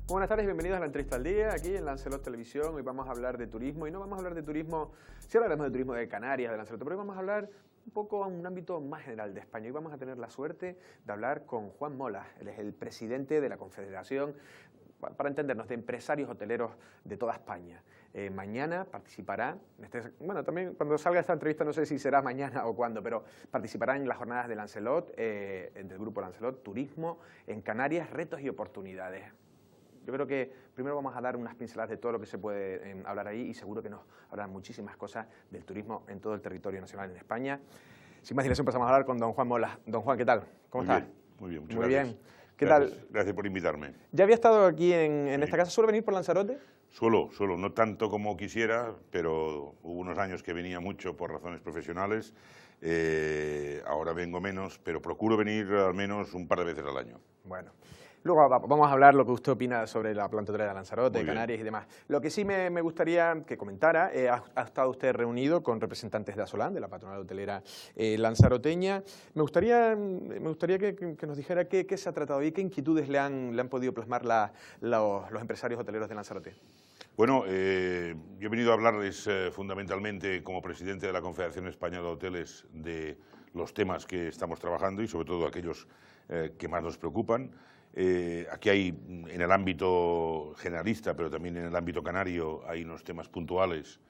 Buenas tardes y bienvenidos a la entrevista al día, aquí en Lancelot Televisión. Hoy vamos a hablar de turismo y no vamos a hablar de turismo, sí hablaremos de turismo de Canarias, de Lancelot, pero hoy vamos a hablar un poco a un ámbito más general de España. Hoy vamos a tener la suerte de hablar con Juan Molas, él es el presidente de la Confederación, para entendernos, de empresarios hoteleros de toda España. Mañana participará, bueno, también cuando salga esta entrevista no sé si será mañana o cuándo, pero participará en las jornadas de Lancelot, del grupo Lancelot, Turismo en Canarias, retos y oportunidades. Yo creo que primero vamos a dar unas pinceladas de todo lo que se puede hablar ahí y seguro que nos hablarán muchísimas cosas del turismo en todo el territorio nacional en España. Sin más dilación pasamos a hablar con don Juan Molas. Don Juan, ¿qué tal? ¿Cómo está? Muy bien, muchas Muy gracias. bien. ¿Qué tal? Gracias por invitarme. ¿Ya había estado aquí en esta casa? ¿Suele venir por Lanzarote? Suelo, no tanto como quisiera, pero hubo unos años que venía mucho por razones profesionales. Ahora vengo menos, pero procuro venir al menos un par de veces al año. Bueno. Luego vamos a hablar lo que usted opina sobre la planta hotelera de Lanzarote, Muy Canarias y demás. Lo que sí me gustaría que comentara, ha estado usted reunido con representantes de Asolán, de la patronal hotelera lanzaroteña. Me gustaría que nos dijera qué se ha tratado y qué inquietudes le han podido plasmar los empresarios hoteleros de Lanzarote. Bueno, yo he venido a hablarles fundamentalmente como presidente de la Confederación Española de Hoteles de los temas que estamos trabajando y sobre todo aquellos que más nos preocupan. Aquí hay, en el ámbito generalista, pero también en el ámbito canario, hay unos temas puntuales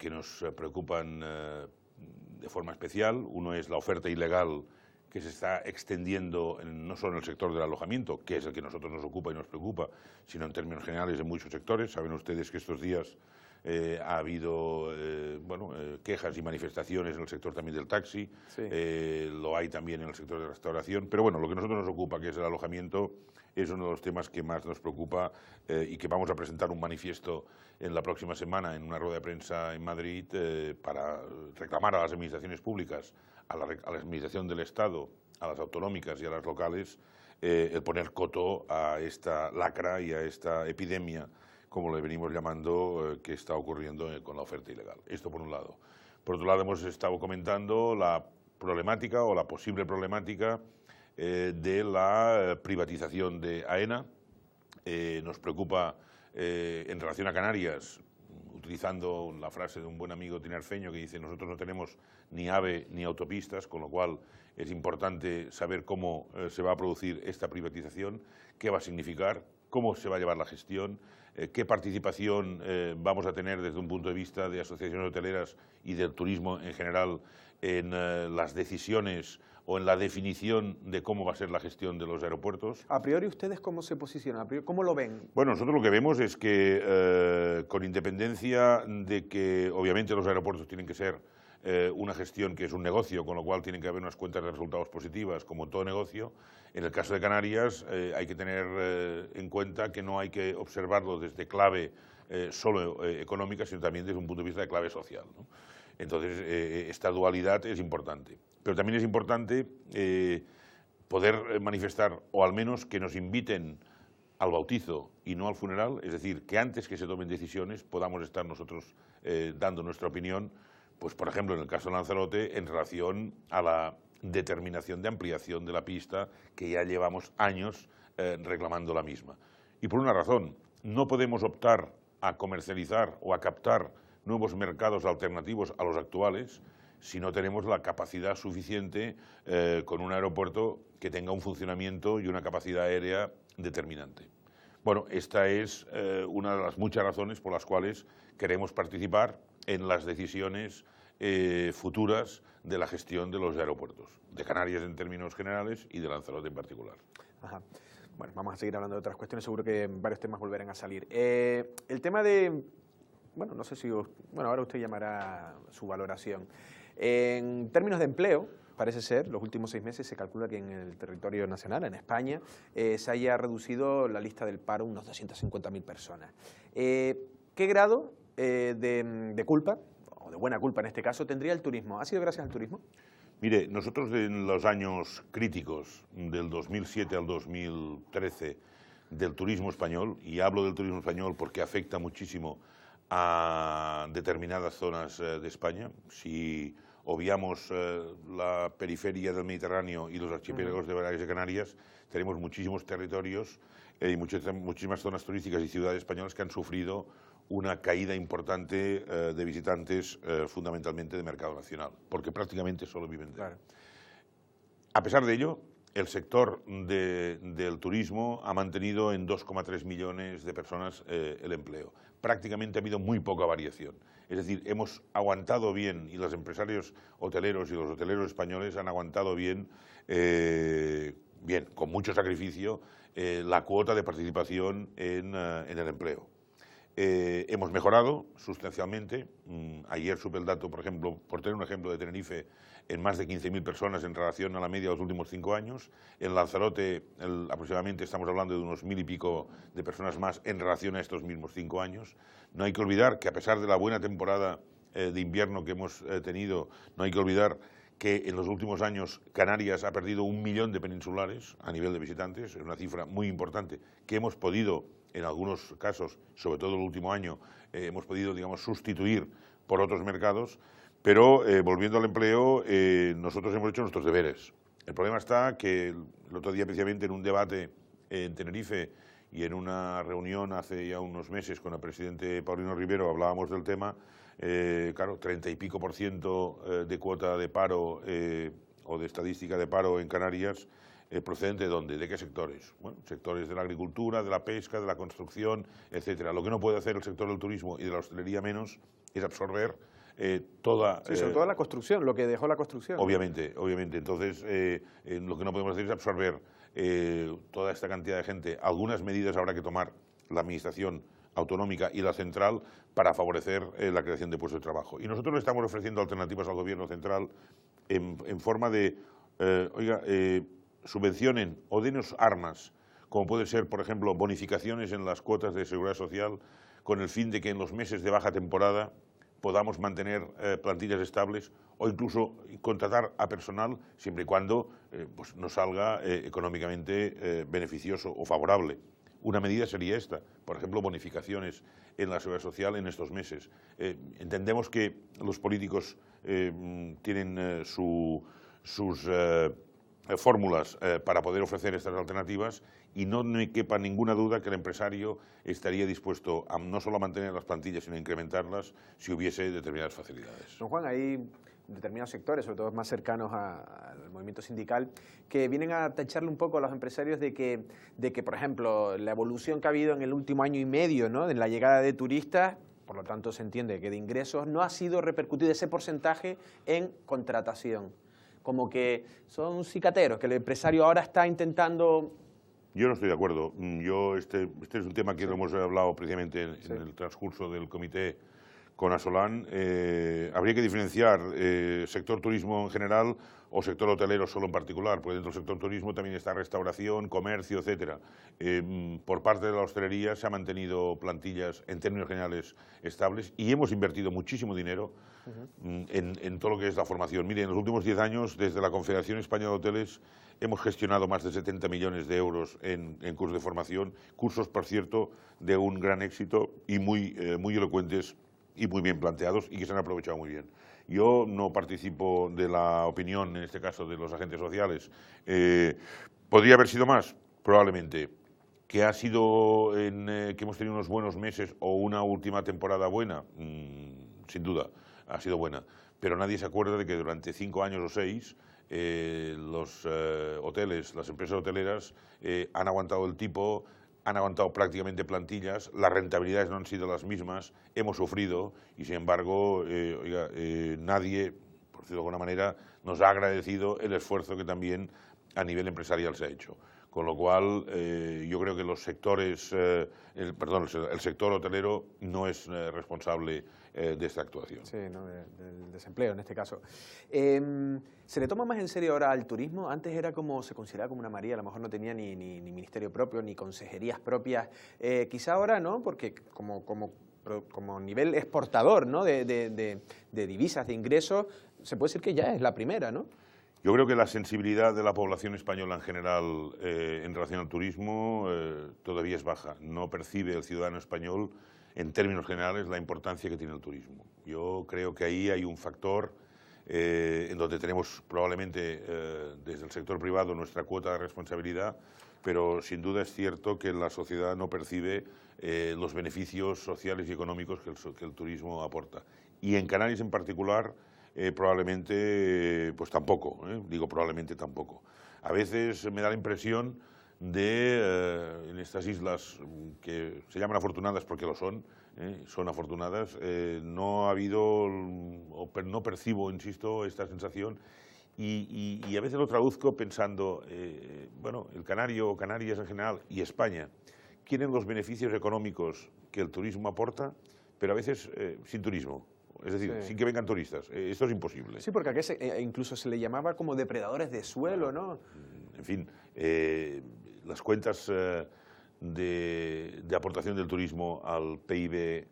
que nos preocupan de forma especial. Uno es la oferta ilegal que se está extendiendo no solo en el sector del alojamiento, que es el que a nosotros nos ocupa y nos preocupa, sino en términos generales en muchos sectores. Saben ustedes que estos días ha habido quejas y manifestaciones en el sector también del taxi, sí. Lo hay también en el sector de restauración, pero bueno, lo que a nosotros nos ocupa, que es el alojamiento, es uno de los temas que más nos preocupa y que vamos a presentar un manifiesto en la próxima semana en una rueda de prensa en Madrid para reclamar a las administraciones públicas, a la administración del Estado, a las autonómicas y a las locales, el poner coto a esta lacra y a esta epidemia, como le venimos llamando, que está ocurriendo con la oferta ilegal. Esto por un lado. Por otro lado, hemos estado comentando la problemática o la posible problemática de la privatización de AENA. Nos preocupa en relación a Canarias, utilizando la frase de un buen amigo tinerfeño que dice: nosotros no tenemos ni AVE ni autopistas, con lo cual es importante saber cómo se va a producir esta privatización, qué va a significar, cómo se va a llevar la gestión, qué participación vamos a tener desde un punto de vista de asociaciones hoteleras y del turismo en general en las decisiones o en la definición de cómo va a ser la gestión de los aeropuertos. A priori, ¿ustedes cómo se posicionan? ¿Cómo lo ven? Bueno, nosotros lo que vemos es que con independencia de que obviamente los aeropuertos tienen que ser una gestión que es un negocio, con lo cual tienen que haber unas cuentas de resultados positivas, como todo negocio. En el caso de Canarias hay que tener en cuenta que no hay que observarlo desde clave solo económica, sino también desde un punto de vista de clave social, ¿no? Entonces, esta dualidad es importante. Pero también es importante poder manifestar, o al menos que nos inviten al bautizo y no al funeral, es decir, que antes que se tomen decisiones podamos estar nosotros dando nuestra opinión, pues por ejemplo en el caso de Lanzarote, en relación a la determinación de ampliación de la pista que ya llevamos años reclamando la misma. Y por una razón, no podemos optar a comercializar o a captar nuevos mercados alternativos a los actuales si no tenemos la capacidad suficiente con un aeropuerto que tenga un funcionamiento y una capacidad aérea determinante. Bueno, esta es una de las muchas razones por las cuales queremos participar en las decisiones futuras de la gestión de los aeropuertos, de Canarias en términos generales y de Lanzarote en particular. Ajá. Bueno, vamos a seguir hablando de otras cuestiones, seguro que varios temas volverán a salir. El tema de, bueno, no sé si, bueno, ahora usted llamará su valoración. En términos de empleo, parece ser, los últimos 6 meses se calcula que en el territorio nacional, en España, se haya reducido la lista del paro unos 250.000 personas. ¿Qué grado de culpa, o de buena culpa en este caso, tendría el turismo? ¿Ha sido gracias al turismo? Mire, nosotros en los años críticos, del 2007 al 2013, del turismo español, y hablo del turismo español porque afecta muchísimo a determinadas zonas de España. Si obviamos la periferia del Mediterráneo y los archipiélagos de Baleares y Canarias, tenemos muchísimos territorios y muchísimas zonas turísticas y ciudades españolas que han sufrido una caída importante de visitantes, fundamentalmente de mercado nacional, porque prácticamente solo viven de él. Claro. A pesar de ello, el sector del turismo ha mantenido en 2,3 millones de personas el empleo. Prácticamente ha habido muy poca variación. Es decir, hemos aguantado bien, y los empresarios hoteleros y los hoteleros españoles han aguantado bien, con mucho sacrificio, la cuota de participación en el empleo. Hemos mejorado sustancialmente. Ayer supe el dato, por ejemplo, por tener un ejemplo de Tenerife, en más de 15.000 personas en relación a la media de los últimos 5 años. En Lanzarote, aproximadamente estamos hablando de unos 1.000 y pico de personas más en relación a estos mismos 5 años. No hay que olvidar que, a pesar de la buena temporada de invierno que hemos tenido, no hay que olvidar que en los últimos años Canarias ha perdido 1 millón de peninsulares a nivel de visitantes. Es una cifra muy importante que hemos podido, en algunos casos, sobre todo el último año, hemos podido, digamos, sustituir por otros mercados. Pero, volviendo al empleo, nosotros hemos hecho nuestros deberes. El problema está que el otro día, precisamente en un debate en Tenerife y en una reunión hace ya unos meses con el presidente Paulino Rivero, hablábamos del tema. Claro, 30 y pico % de cuota de paro o de estadística de paro en Canarias, ¿procedente de dónde? ¿De qué sectores? Bueno, sectores de la agricultura, de la pesca, de la construcción, etcétera. Lo que no puede hacer el sector del turismo y de la hostelería menos es absorber toda... Sí, sobre todo la construcción, lo que dejó la construcción. Obviamente, obviamente. Entonces, lo que no podemos hacer es absorber toda esta cantidad de gente. Algunas medidas habrá que tomar la administración autonómica y la central para favorecer la creación de puestos de trabajo. Y nosotros le estamos ofreciendo alternativas al gobierno central en forma de, subvencionen o denos armas, como puede ser, por ejemplo, bonificaciones en las cuotas de seguridad social, con el fin de que en los meses de baja temporada podamos mantener plantillas estables o incluso contratar a personal siempre y cuando pues nos salga económicamente beneficioso o favorable. Una medida sería esta, por ejemplo, bonificaciones en la seguridad social en estos meses. Entendemos que los políticos tienen sus fórmulas para poder ofrecer estas alternativas y no me quepa ninguna duda que el empresario estaría dispuesto a no solo a mantener las plantillas, sino a incrementarlas si hubiese determinadas facilidades. Don Juan, hay determinados sectores, sobre todo más cercanos al movimiento sindical, que vienen a tacharle un poco a los empresarios de que, por ejemplo, la evolución que ha habido en el último año y medio, ¿no?, en la llegada de turistas, por lo tanto se entiende que de ingresos no ha sido repercutido ese porcentaje en contratación. Como que son cicateros, que el empresario ahora está intentando... Yo no estoy de acuerdo. Este es un tema que lo hemos hablado precisamente en el transcurso del comité con Asolán. Habría que diferenciar sector turismo en general o sector hotelero solo en particular, porque dentro del sector turismo también está restauración, comercio, etcétera. Por parte de la hostelería se han mantenido plantillas en términos generales estables y hemos invertido muchísimo dinero en todo lo que es la formación. Mire, en los últimos 10 años, desde la Confederación Española de Hoteles, hemos gestionado más de 70 millones de euros en cursos de formación, cursos, por cierto, de un gran éxito y muy elocuentes y muy bien planteados y que se han aprovechado muy bien. Yo no participo de la opinión, en este caso, de los agentes sociales. ¿Podría haber sido más? Probablemente. ¿Que ha sido que hemos tenido unos buenos meses o una última temporada buena? Sin duda, ha sido buena. Pero nadie se acuerda de que durante 5 años o 6 los hoteles, las empresas hoteleras han aguantado el tipo, han aguantado prácticamente plantillas, las rentabilidades no han sido las mismas, hemos sufrido y, sin embargo, nadie, por decirlo de alguna manera, nos ha agradecido el esfuerzo que también a nivel empresarial se ha hecho. Con lo cual, yo creo que los sectores, el sector hotelero no es responsable de esta actuación. Sí, ¿no?, del desempleo en este caso. ¿Se le toma más en serio ahora al turismo? Antes era como, se consideraba como una María, a lo mejor no tenía ni ministerio propio, ni consejerías propias. Quizá ahora no, porque como nivel exportador, ¿no?, de divisas, de ingresos, se puede decir que ya es la primera, ¿no? Yo creo que la sensibilidad de la población española en general en relación al turismo todavía es baja. No percibe el ciudadano español en términos generales, la importancia que tiene el turismo. Yo creo que ahí hay un factor en donde tenemos probablemente desde el sector privado nuestra cuota de responsabilidad, pero sin duda es cierto que la sociedad no percibe los beneficios sociales y económicos que el turismo aporta. Y en Canarias en particular, probablemente pues tampoco, digo probablemente tampoco. A veces me da la impresión de, en estas islas que se llaman afortunadas porque lo son afortunadas, no ha habido, o no percibo, insisto, esta sensación y a veces lo traduzco pensando, bueno, el canario o Canarias en general y España quieren los beneficios económicos que el turismo aporta, pero a veces sin turismo. Es decir, sí, sin que vengan turistas. Esto es imposible. Sí, porque aquí incluso se le llamaba como depredadores de suelo, ¿no? En fin, las cuentas de aportación del turismo al PIB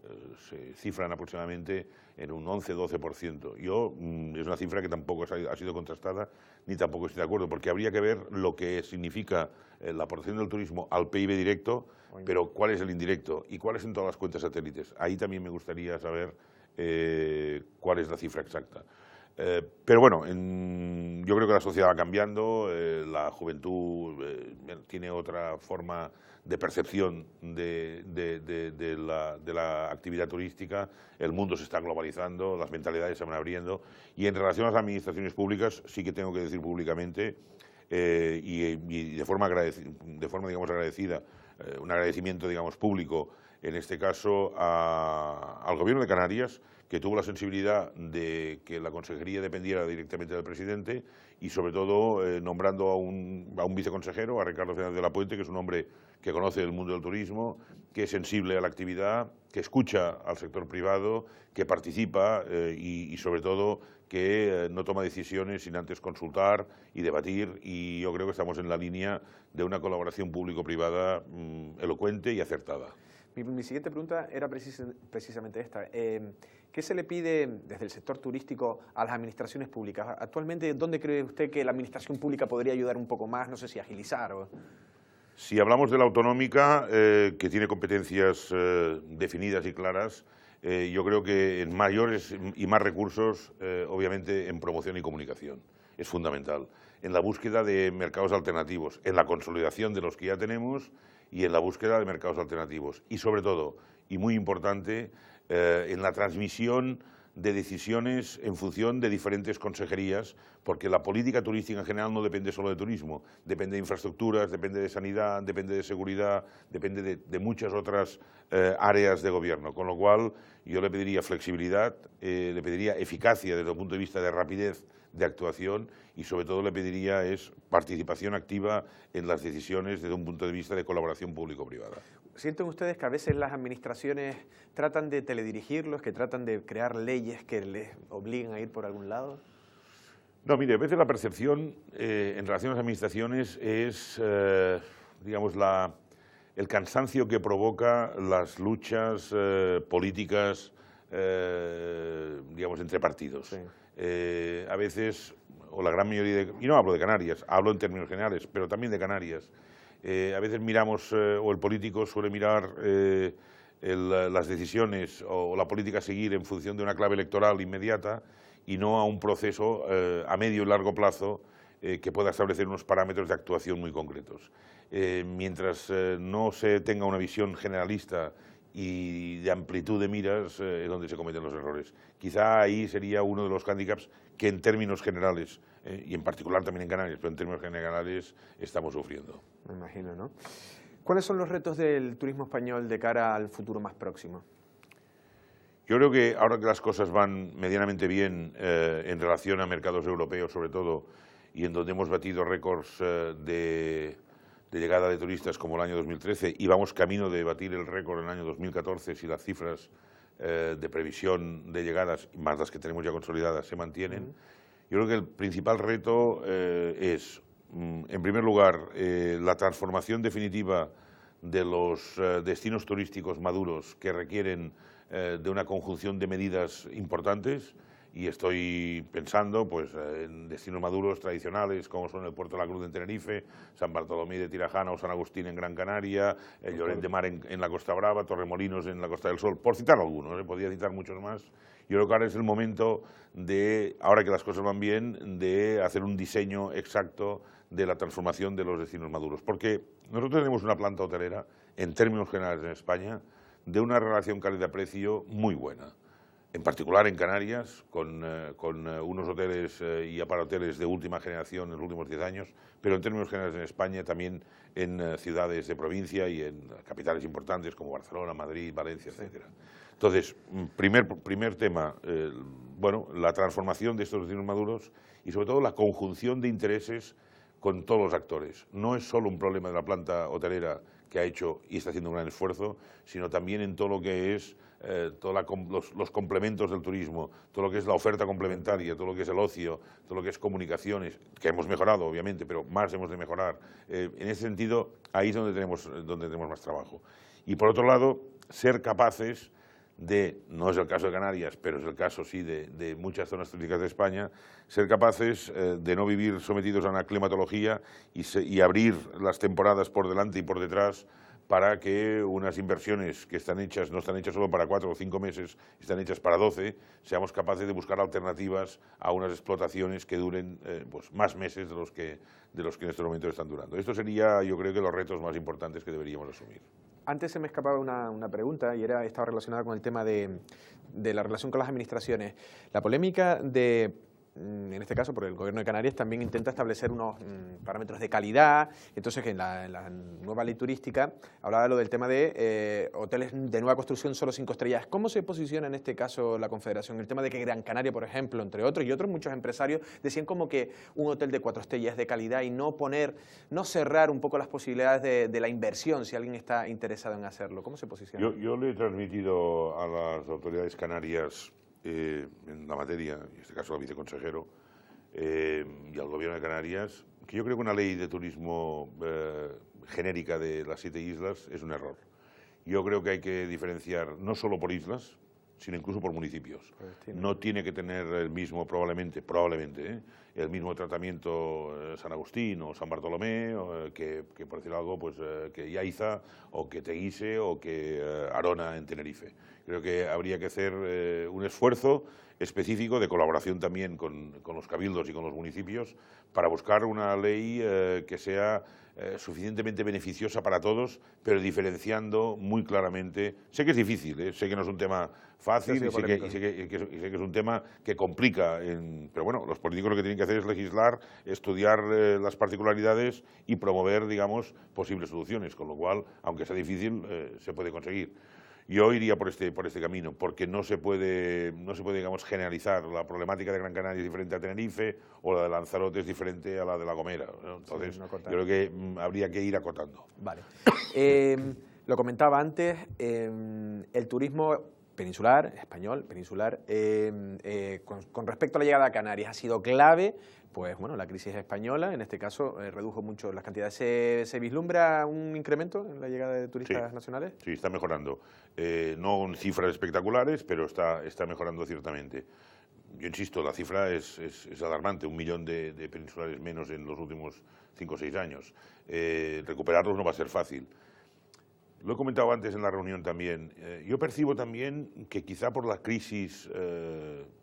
se cifran aproximadamente en un 11-12%. Es una cifra que tampoco ha sido contrastada, ni tampoco estoy de acuerdo, porque habría que ver lo que significa la aportación del turismo al PIB directo, pero cuál es el indirecto y cuáles son todas las cuentas satélites. Ahí también me gustaría saber cuál es la cifra exacta. Pero bueno, yo creo que la sociedad va cambiando, la juventud tiene otra forma de percepción de la actividad turística, el mundo se está globalizando, las mentalidades se van abriendo y en relación a las administraciones públicas sí que tengo que decir públicamente y de forma digamos, agradecida, un agradecimiento digamos, público en este caso al Gobierno de Canarias, que tuvo la sensibilidad de que la consejería dependiera directamente del presidente y sobre todo nombrando a un viceconsejero, a Ricardo Fernández de la Puente, que es un hombre que conoce el mundo del turismo, que es sensible a la actividad, que escucha al sector privado, que participa y sobre todo que no toma decisiones sin antes consultar y debatir, y yo creo que estamos en la línea de una colaboración público-privada elocuente y acertada. Mi siguiente pregunta era precisamente esta. ¿Qué se le pide desde el sector turístico a las administraciones públicas? Actualmente, ¿dónde cree usted que la administración pública podría ayudar un poco más? No sé si agilizar o... Si hablamos de la autonómica, que tiene competencias definidas y claras, yo creo que en mayores y más recursos, obviamente en promoción y comunicación, es fundamental. En la búsqueda de mercados alternativos, en la consolidación de los que ya tenemos y en la búsqueda de mercados alternativos. Y sobre todo, y muy importante, en la transmisión de decisiones en función de diferentes consejerías, porque la política turística en general no depende solo de turismo, depende de infraestructuras, depende de sanidad, depende de seguridad, depende de muchas otras áreas de gobierno, con lo cual yo le pediría flexibilidad, le pediría eficacia desde el punto de vista de rapidez de actuación y sobre todo le pediría participación activa en las decisiones desde un punto de vista de colaboración público-privada. ¿Sienten ustedes que a veces las administraciones tratan de teledirigirlos, que tratan de crear leyes que les obliguen a ir por algún lado? No, mire, a veces la percepción en relación a las administraciones es, digamos, el cansancio que provoca las luchas políticas, digamos, entre partidos. Sí. A veces, o la gran mayoría y no hablo de Canarias, hablo en términos generales, pero también de Canarias, a veces miramos, o el político suele mirar las decisiones o la política a seguir en función de una clave electoral inmediata y no a un proceso a medio y largo plazo que pueda establecer unos parámetros de actuación muy concretos. Mientras no se tenga una visión generalista y de amplitud de miras es donde se cometen los errores. Quizá ahí sería uno de los hándicaps que en términos generales, y en particular también en Canarias, pero en términos generales estamos sufriendo. Me imagino, ¿no? ¿Cuáles son los retos del turismo español de cara al futuro más próximo? Yo creo que ahora que las cosas van medianamente bien en relación a mercados europeos sobre todo, y en donde hemos batido récords de llegada de turistas como el año 2013 y vamos camino de batir el récord en el año 2014 si las cifras de previsión de llegadas, más las que tenemos ya consolidadas, se mantienen. Yo creo que el principal reto es, en primer lugar, la transformación definitiva de los destinos turísticos maduros que requieren de una conjunción de medidas importantes y estoy pensando pues, en destinos maduros tradicionales como son el Puerto de la Cruz en Tenerife, San Bartolomé de Tirajana o San Agustín en Gran Canaria, el Lloret de Mar en la Costa Brava, Torremolinos en la Costa del Sol, por citar algunos, podría citar muchos más. Yo creo que ahora es el momento de, ahora que las cosas van bien, de hacer un diseño exacto de la transformación de los destinos maduros. Porque nosotros tenemos una planta hotelera, en términos generales en España, de una relación calidad-precio muy buena. En particular en Canarias, con unos hoteles y aparhoteles de última generación en los últimos 10 años, pero en términos generales en España, también en ciudades de provincia y en capitales importantes como Barcelona, Madrid, Valencia, etcétera. Entonces, primer tema, bueno, la transformación de estos destinos maduros y sobre todo la conjunción de intereses con todos los actores. No es solo un problema de la planta hotelera que ha hecho y está haciendo un gran esfuerzo, sino también en todo lo que es los complementos del turismo, todo lo que es la oferta complementaria, todo lo que es el ocio, todo lo que es comunicaciones, que hemos mejorado obviamente, pero más hemos de mejorar. En ese sentido, ahí es donde tenemos más trabajo. Y por otro lado, ser capaces de, no es el caso de Canarias, pero es el caso sí de muchas zonas turísticas de España, ser capaces de no vivir sometidos a una climatología y abrir las temporadas por delante y por detrás para que unas inversiones que están hechas, no están hechas solo para 4 o 5 meses, están hechas para 12, seamos capaces de buscar alternativas a unas explotaciones que duren pues más meses de los que en este momento están durando. Esto sería, yo creo, que los retos más importantes que deberíamos asumir. Antes se me escapaba una pregunta y estaba relacionada con el tema de la relación con las administraciones. La polémica en este caso, por el Gobierno de Canarias, también intenta establecer unos parámetros de calidad. Entonces, en la nueva ley turística hablaba del tema de hoteles de nueva construcción solo 5 estrellas. ¿Cómo se posiciona en este caso la Confederación? El tema de que Gran Canaria, por ejemplo, entre otros, y otros muchos empresarios, decían como que un hotel de 4 estrellas de calidad y no cerrar un poco las posibilidades de la inversión si alguien está interesado en hacerlo. ¿Cómo se posiciona? Yo le he transmitido a las autoridades canarias en la materia, en este caso al viceconsejero, y al Gobierno de Canarias, que yo creo que una ley de turismo genérica de las 7 islas es un error. Yo creo que hay que diferenciar no solo por islas, sino incluso por municipios. No tiene que tener el mismo, probablemente, el mismo tratamiento San Agustín o San Bartolomé, que por decir algo, pues que Yaiza, o que Teguise, o que Arona en Tenerife. Creo que habría que hacer un esfuerzo específico de colaboración también con los cabildos y con los municipios para buscar una ley que sea suficientemente beneficiosa para todos, pero diferenciando muy claramente. Sé que es difícil, sé que no es un tema fácil y sé que es un tema que complica, pero bueno, los políticos lo que tienen que hacer es legislar, estudiar las particularidades y promover, digamos, posibles soluciones, con lo cual, aunque sea difícil, se puede conseguir. Yo iría por este camino, porque no se puede, digamos, generalizar. La problemática de Gran Canaria es diferente a Tenerife, o la de Lanzarote es diferente a la de La Gomera, ¿no? Entonces, sí, yo creo que habría que ir acotando. Vale. Lo comentaba antes, el turismo peninsular, español, peninsular, con respecto a la llegada a Canarias ha sido clave. Pues bueno, la crisis española, en este caso, redujo mucho las cantidades. ¿Se vislumbra un incremento en la llegada de turistas nacionales? Sí, está mejorando. No en cifras espectaculares, pero está mejorando ciertamente. Yo insisto, la cifra es alarmante, 1 millón de peninsulares menos en los últimos 5 o 6 años. Recuperarlos no va a ser fácil. Lo he comentado antes en la reunión también. Yo percibo también que quizá por la crisis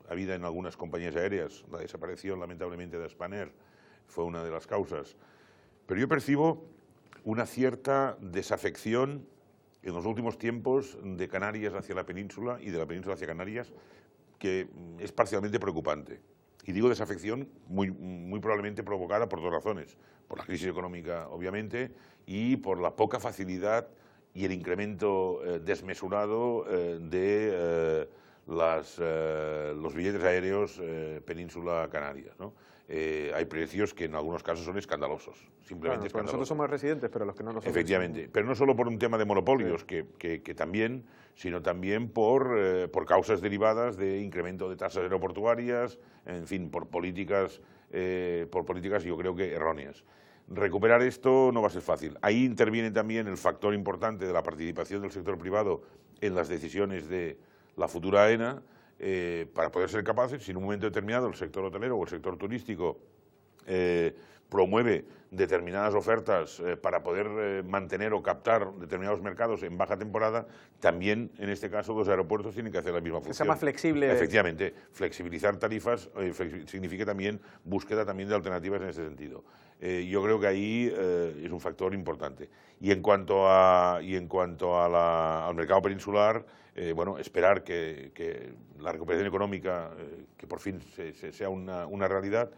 habida en algunas compañías aéreas, la desaparición lamentablemente de Spanair fue una de las causas, pero yo percibo una cierta desafección en los últimos tiempos de Canarias hacia la península y de la península hacia Canarias, que es parcialmente preocupante. Y digo desafección muy probablemente provocada por 2 razones. Por la crisis económica, obviamente, y por la poca facilidad y el incremento desmesurado de los billetes aéreos península Canarias, ¿no? Hay precios que en algunos casos son escandalosos, simplemente escandalosos. Nosotros somos residentes, pero los que no lo somos. Efectivamente, pero no solo por un tema de monopolios, sí, que también, sino también por causas derivadas de incremento de tasas aeroportuarias, en fin, por políticas yo creo que erróneas. Recuperar esto no va a ser fácil. Ahí interviene también el factor importante de la participación del sector privado en las decisiones de la futura AENA, para poder ser capaces, si en un momento determinado el sector hotelero o el sector turístico promueve determinadas ofertas para poder mantener o captar determinados mercados en baja temporada, también en este caso los aeropuertos tienen que hacer la misma función. Que sea más flexible. Efectivamente, flexibilizar tarifas significa también búsqueda también de alternativas en ese sentido. Yo creo que ahí es un factor importante. Y en cuanto al mercado peninsular, bueno, esperar que la recuperación económica, que por fin sea una realidad.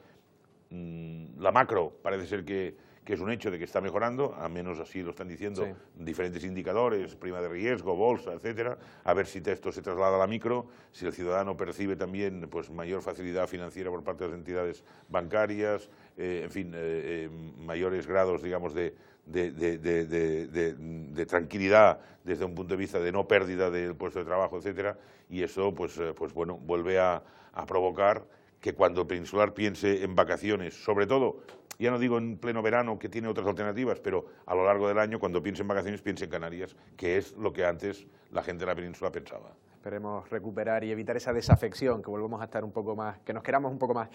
La macro parece ser que es un hecho de que está mejorando, al menos así lo están diciendo diferentes indicadores, prima de riesgo, bolsa, etcétera. A ver si esto se traslada a la micro, si el ciudadano percibe también pues, mayor facilidad financiera por parte de las entidades bancarias, en fin, mayores grados, digamos, de tranquilidad desde un punto de vista de no pérdida del puesto de trabajo, etcétera. Y eso, pues bueno, vuelve a provocar que cuando el peninsular piense en vacaciones, sobre todo, ya no digo en pleno verano, que tiene otras alternativas, pero a lo largo del año, cuando piense en vacaciones, piense en Canarias, que es lo que antes la gente de la península pensaba. Esperemos recuperar y evitar esa desafección, que volvamos a estar un poco más, que nos queramos un poco más.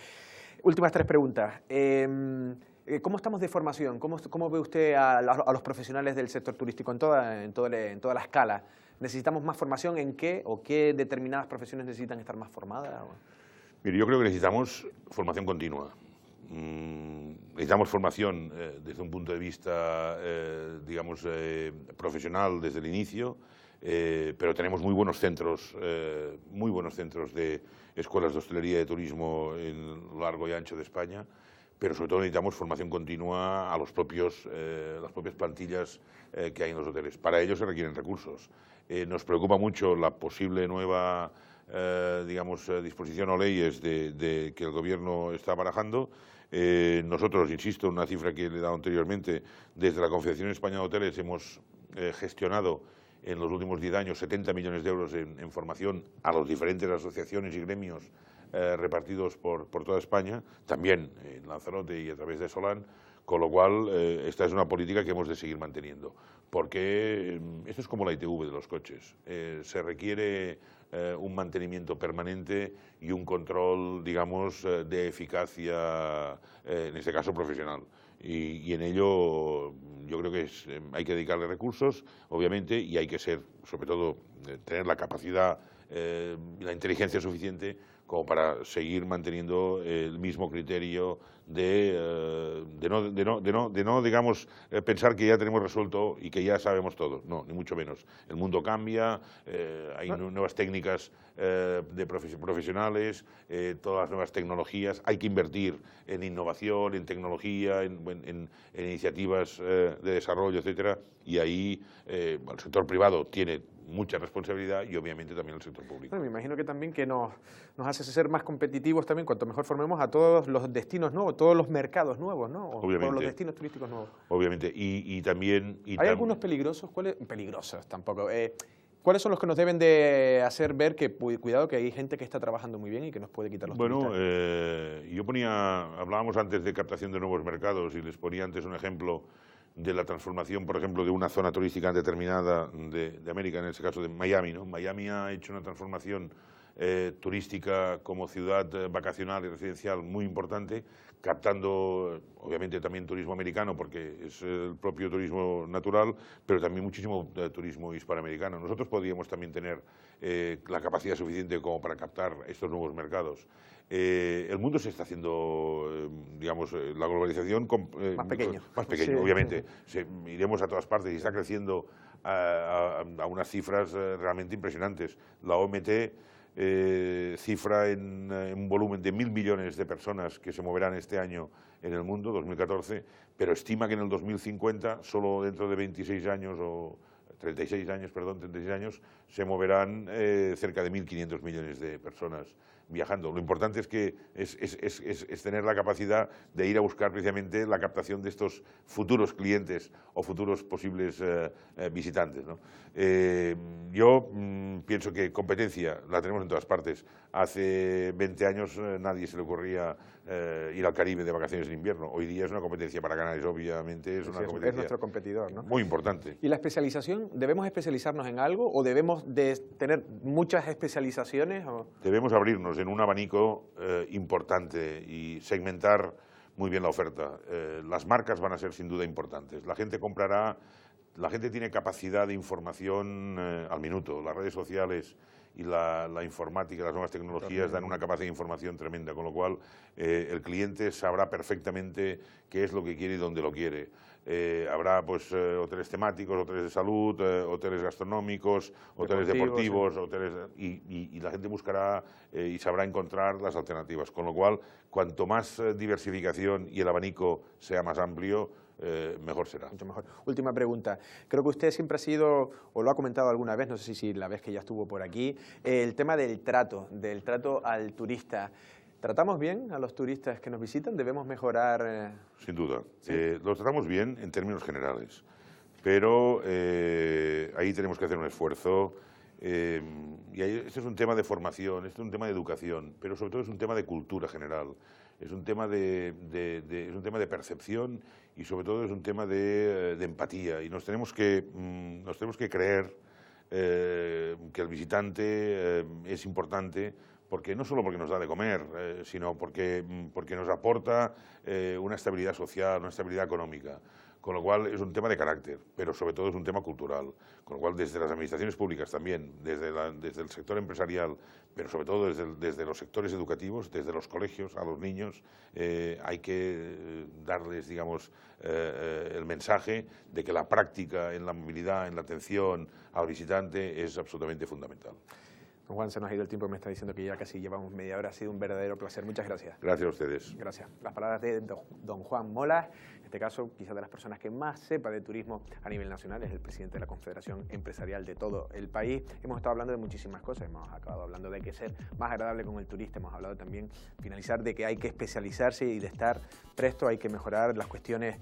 Últimas 3 preguntas. ¿Cómo estamos de formación? ¿Cómo ve usted a los profesionales del sector turístico en toda la escala? ¿Necesitamos más formación en qué o qué determinadas profesiones necesitan estar más formadas? Mire, yo creo que necesitamos formación continua. Necesitamos formación desde un punto de vista, digamos, profesional desde el inicio, pero tenemos muy buenos centros de escuelas de hostelería y de turismo en lo largo y ancho de España, pero sobre todo necesitamos formación continua a las propias plantillas que hay en los hoteles. Para ello se requieren recursos. Nos preocupa mucho la posible nueva disposición o leyes que el Gobierno está barajando. Nosotros, insisto, en una cifra que le he dado anteriormente, desde la Confederación Española de Hoteles hemos gestionado en los últimos 10 años 70 millones de euros en formación a las diferentes asociaciones y gremios repartidos por toda España, también en Lanzarote y a través de Solán, con lo cual esta es una política que hemos de seguir manteniendo, porque esto es como la ITV de los coches, se requiere un mantenimiento permanente y un control, digamos, de eficacia, en este caso profesional. Y en ello yo creo que hay que dedicarle recursos, obviamente, y hay que ser, sobre todo, tener la capacidad y la inteligencia suficiente como para seguir manteniendo el mismo criterio de no digamos, pensar que ya tenemos resuelto y que ya sabemos todo. No, ni mucho menos. El mundo cambia, hay nuevas técnicas profesionales, todas las nuevas tecnologías. Hay que invertir en innovación, en tecnología, en iniciativas de desarrollo, etcétera. Y ahí el sector privado tiene mucha responsabilidad y obviamente también el sector público. Bueno, me imagino que también que nos hace ser más competitivos también cuanto mejor formemos a todos los destinos nuevos, todos los mercados nuevos, ¿no? O todos los destinos turísticos nuevos. Obviamente. Y también... ¿Hay algunos peligrosos? Peligrosos tampoco. ¿Cuáles son los que nos deben de hacer ver que, cuidado, que hay gente que está trabajando muy bien y que nos puede quitar los turistas? Bueno, hablábamos antes de captación de nuevos mercados y les ponía antes un ejemplo de la transformación, por ejemplo, de una zona turística determinada de América, en este caso de Miami, ¿no? Miami ha hecho una transformación turística como ciudad vacacional y residencial muy importante, captando obviamente también turismo americano porque es el propio turismo natural, pero también muchísimo turismo hispanoamericano. Nosotros podríamos también tener la capacidad suficiente como para captar estos nuevos mercados. El mundo se está haciendo, digamos, la globalización más pequeño, sí, obviamente. Iremos a todas partes y está creciendo a unas cifras realmente impresionantes. La OMT cifra en un volumen de 1.000 millones de personas que se moverán este año en el mundo, 2014, pero estima que en el 2050, solo dentro de 36 años, se moverán cerca de 1.500 millones de personas viajando. Lo importante es que es tener la capacidad de ir a buscar precisamente la captación de estos futuros clientes o futuros posibles visitantes, ¿no? Yo pienso que competencia la tenemos en todas partes. Hace 20 años nadie se le ocurría ir al Caribe de vacaciones en invierno. Hoy día es una competencia para Canarias, obviamente es una competencia. Es nuestro competidor, ¿no? Muy importante. ¿Y la especialización especialización, ¿debemos especializarnos en algo o debemos de tener muchas especializaciones? O... Debemos abrirnos en un abanico importante y segmentar muy bien la oferta. Las marcas van a ser sin duda importantes. La gente comprará, la gente tiene capacidad de información al minuto. Las redes sociales y la informática, las nuevas tecnologías dan una capacidad de información tremenda, con lo cual el cliente sabrá perfectamente qué es lo que quiere y dónde lo quiere. Habrá pues hoteles temáticos, hoteles de salud, hoteles gastronómicos, hoteles deportivos, sí. Hoteles, y la gente buscará y sabrá encontrar las alternativas, con lo cual cuanto más diversificación y el abanico sea más amplio, mejor será. Mucho mejor. Última pregunta. Creo que usted siempre ha sido, o lo ha comentado alguna vez, no sé si la vez que ya estuvo por aquí, el tema del trato al turista. ¿Tratamos bien a los turistas que nos visitan? ¿Debemos mejorar? Sin duda. ¿Sí? Los tratamos bien en términos generales, pero ahí tenemos que hacer un esfuerzo. Y este es un tema de formación, este es un tema de educación, pero sobre todo es un tema de cultura general. Es un tema es un tema de percepción y sobre todo es un tema de empatía. Y nos tenemos que creer que el visitante es importante, porque no solo porque nos da de comer, sino porque nos aporta una estabilidad social, una estabilidad económica. Con lo cual es un tema de carácter, pero sobre todo es un tema cultural. Con lo cual desde las administraciones públicas también, desde el sector empresarial, pero sobre todo desde los sectores educativos, desde los colegios a los niños, hay que darles, digamos, el mensaje de que la práctica en la movilidad, en la atención al visitante es absolutamente fundamental. Don Juan, se nos ha ido el tiempo, me está diciendo que ya casi llevamos media hora. Ha sido un verdadero placer. Muchas gracias. Gracias a ustedes. Gracias. Las palabras de don Juan Molas, en este caso quizás de las personas que más sepa de turismo a nivel nacional, es el presidente de la Confederación Empresarial de todo el país. Hemos estado hablando de muchísimas cosas, hemos acabado hablando de que ser más agradable con el turista, hemos hablado también, finalizar, de que hay que especializarse y de estar presto, hay que mejorar las cuestiones,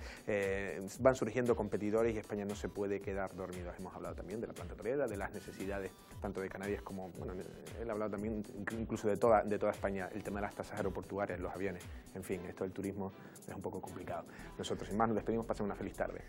van surgiendo competidores y España no se puede quedar dormida. Hemos hablado también de la planta hotelera, de las necesidades tanto de Canarias como, bueno, él ha hablado también incluso de toda España, el tema de las tasas aeroportuarias, los aviones, en fin, esto del turismo es un poco complicado. Nosotros sin más nos despedimos, pasen una feliz tarde.